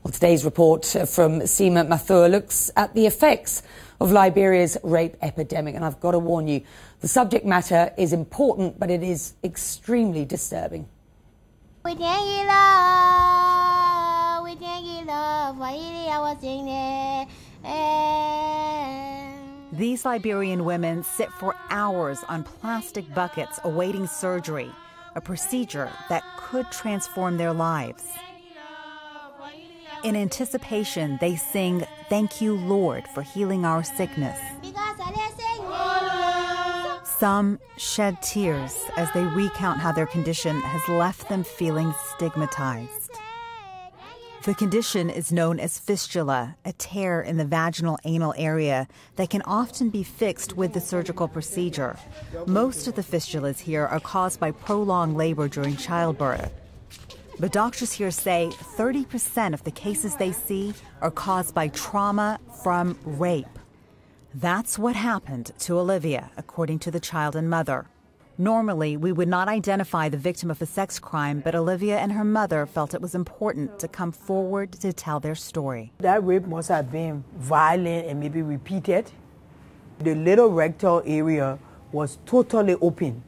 Well, today's report from Seema Mathur looks at the effects of Liberia's rape epidemic. And I've got to warn you, the subject matter is important, but it is extremely disturbing. These Liberian women sit for hours on plastic buckets awaiting surgery, a procedure that could transform their lives. In anticipation, they sing, "Thank you, Lord, for healing our sickness." Some shed tears as they recount how their condition has left them feeling stigmatized. The condition is known as fistula, a tear in the vaginal anal area that can often be fixed with the surgical procedure. Most of the fistulas here are caused by prolonged labor during childbirth. But doctors here say 30% of the cases they see are caused by trauma from rape. That's what happened to Olivia, according to the child and mother. Normally, we would not identify the victim of a sex crime, but Olivia and her mother felt it was important to come forward to tell their story. That rape must have been violent and maybe repeated. The little rectal area was totally open.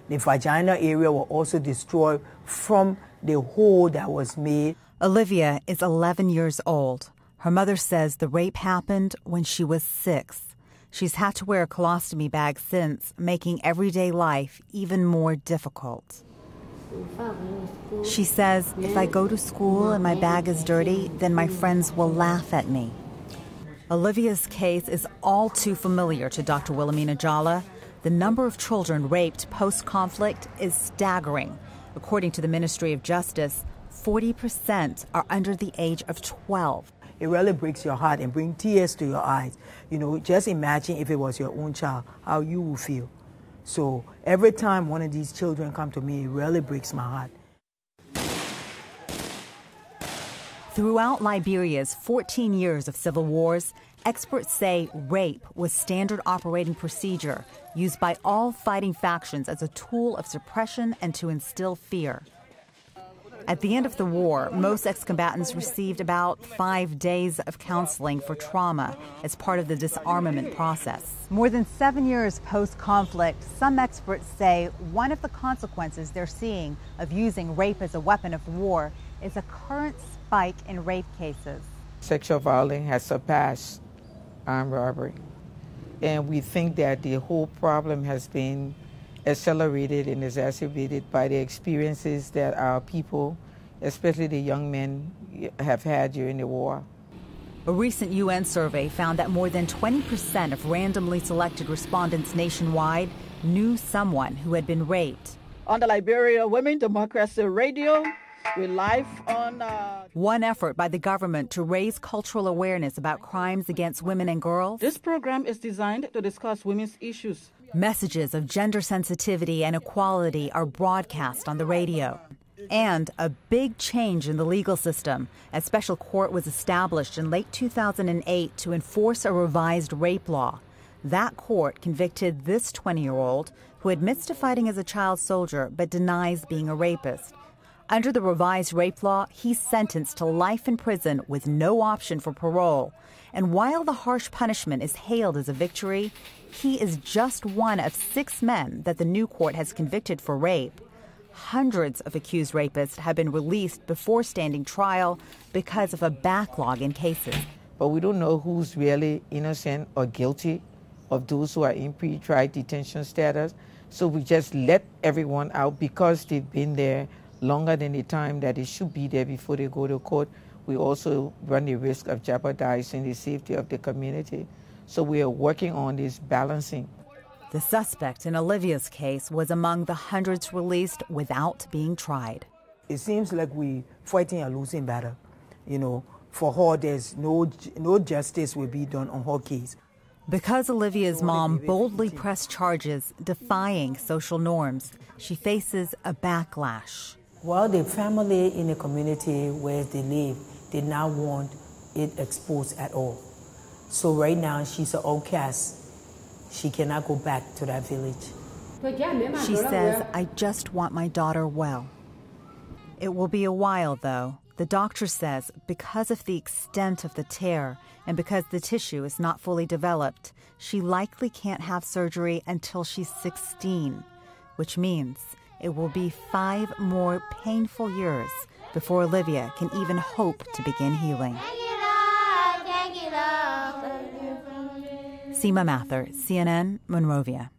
The vaginal area was also destroyed from the hole that was made. Olivia is 11 years old. Her mother says the rape happened when she was 6. She's had to wear a colostomy bag since, making everyday life even more difficult. She says, if I go to school and my bag is dirty, then my friends will laugh at me. Olivia's case is all too familiar to Dr. Wilhelmina Jala. The number of children raped post-conflict is staggering. According to the Ministry of Justice, 40% are under the age of 12. It really breaks your heart and brings tears to your eyes. You know, just imagine if it was your own child, how you would feel. So every time one of these children come to me, it really breaks my heart. Throughout Liberia's 14 years of civil wars, experts say rape was standard operating procedure used by all fighting factions as a tool of suppression and to instill fear. At the end of the war, most ex-combatants received about 5 days of counseling for trauma as part of the disarmament process. More than 7 years post-conflict, some experts say one of the consequences they're seeing of using rape as a weapon of war is a current spike in rape cases. Sexual violence has surpassed armed robbery. And we think that the whole problem has been accelerated and exacerbated by the experiences that our people, especially the young men, have had during the war. A recent UN survey found that more than 20% of randomly selected respondents nationwide knew someone who had been raped. On the Liberia Women Democracy Radio, we're live on... One effort by the government to raise cultural awareness about crimes against women and girls. This program is designed to discuss women's issues. Messages of gender sensitivity and equality are broadcast on the radio. And a big change in the legal system. A special court was established in late 2008 to enforce a revised rape law. That court convicted this 20-year-old who admits to fighting as a child soldier but denies being a rapist. Under the revised rape law, he's sentenced to life in prison with no option for parole. And while the harsh punishment is hailed as a victory, he is just one of 6 men that the new court has convicted for rape. Hundreds of accused rapists have been released before standing trial because of a backlog in cases. But we don't know who's really innocent or guilty of those who are in pre-trial detention status. So we just let everyone out because they've been there longer than the time that they should be there before they go to court. We also run the risk of jeopardizing the safety of the community. So we are working on this balancing. The suspect in Olivia's case was among the hundreds released without being tried. It seems like we're fighting a losing battle. You know, for her, there's no justice will be done on her case. Because Olivia's mom boldly pressed charges defying social norms, she faces a backlash. Well, the family in the community where they live did not want it exposed at all. So right now, she's an outcast. She cannot go back to that village. She says, I just want my daughter well. It will be a while, though. The doctor says because of the extent of the tear and because the tissue is not fully developed, she likely can't have surgery until she's 16, which means it will be 5 more painful years before Olivia can even hope to begin healing. Seema Mathur, CNN, Monrovia.